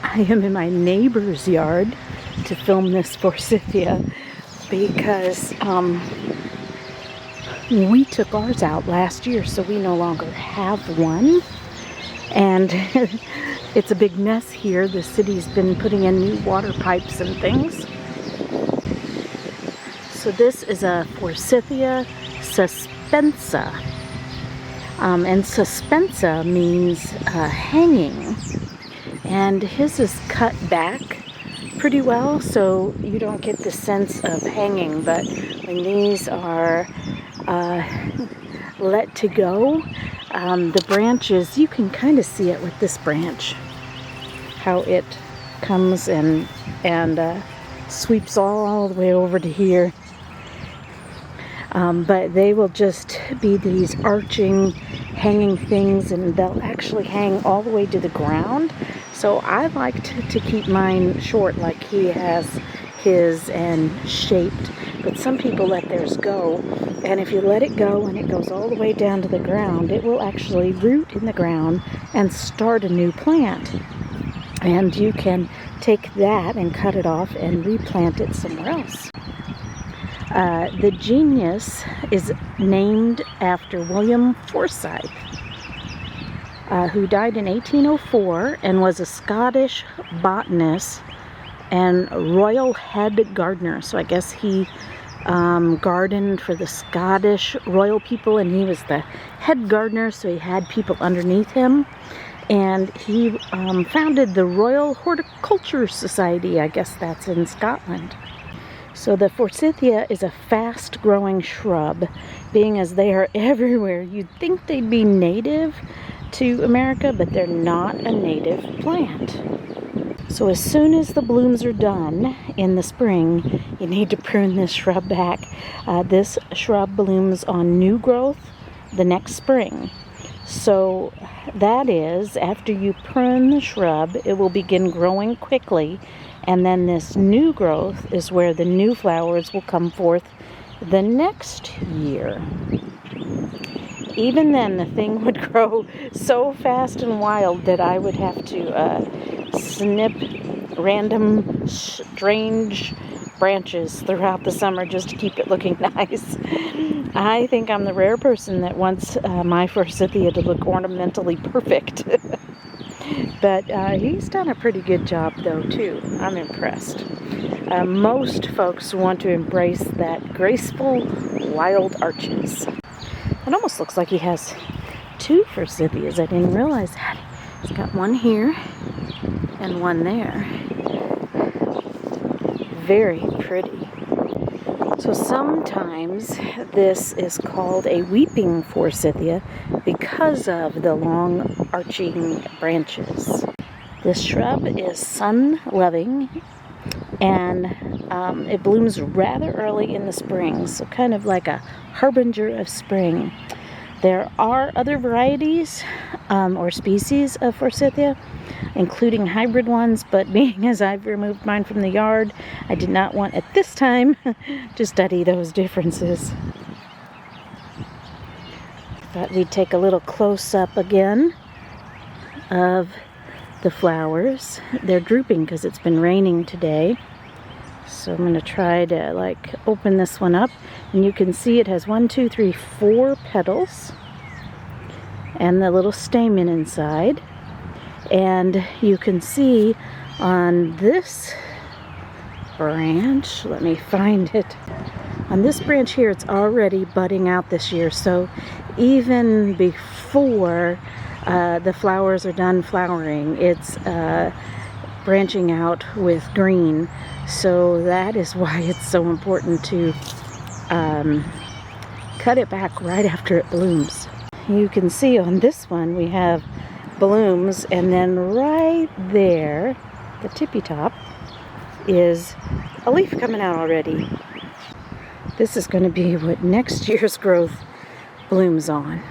I am in my neighbor's yard to film this Forsythia because we took ours out last year, so we no longer have one. And it's a big mess here. The city's been putting in new water pipes and things. So this is a Forsythia suspensa. And suspensa means hanging. And his is cut back pretty well, so you don't get the sense of hanging. But when these are let to go, the branches, you can kind of see it with this branch, how it comes and sweeps all the way over to here. But they will just be these arching, hanging things, and they'll actually hang all the way to the ground. So I like to keep mine short like he has his and shaped. But some people let theirs go, and if you let it go and it goes all the way down to the ground, it will actually root in the ground and start a new plant. And you can take that and cut it off and replant it somewhere else. The genus is named after William Forsythia, who died in 1804 and was a Scottish botanist and royal head gardener. So I guess he gardened for the Scottish royal people, and he was the head gardener, so he had people underneath him. And he founded the Royal Horticulture Society. I guess that's in Scotland. So the Forsythia is a fast-growing shrub, being as they are everywhere. You'd think they'd be native to America, but they're not a native plant. So as soon as the blooms are done in the spring, you need to prune this shrub back. This shrub blooms on new growth the next spring. So that is, after you prune the shrub, it will begin growing quickly. And then this new growth is where the new flowers will come forth the next year. Even then, the thing would grow so fast and wild that I would have to snip random, strange branches throughout the summer just to keep it looking nice. I think I'm the rare person that wants my Forsythia to look ornamentally perfect. But he's done a pretty good job, though, too. I'm impressed. Most folks want to embrace that graceful, wild arches. It almost looks like he has two Forsythias. I didn't realize that. He's got one here and one there. Very pretty. So sometimes this is called a weeping Forsythia because of the long arching branches. This shrub is sun-loving, and it blooms rather early in the spring, so kind of like a harbinger of spring. There are other varieties or species of Forsythia, including hybrid ones, but being as I've removed mine from the yard, I did not want at this time to study those differences. Thought we'd take a little close-up again of the flowers. They're drooping because it's been raining today. So I'm going to try to open this one up, and you can see it has 4 petals and the little stamen inside. And you can see on this branch, let me find it. On this branch here, it's already budding out this year. So even before the flowers are done flowering, it's branching out with green. So that is why it's so important to cut it back right after it blooms. You can see on this one we have blooms, and then right there, the tippy top, is a leaf coming out already. This is going to be what next year's growth blooms on.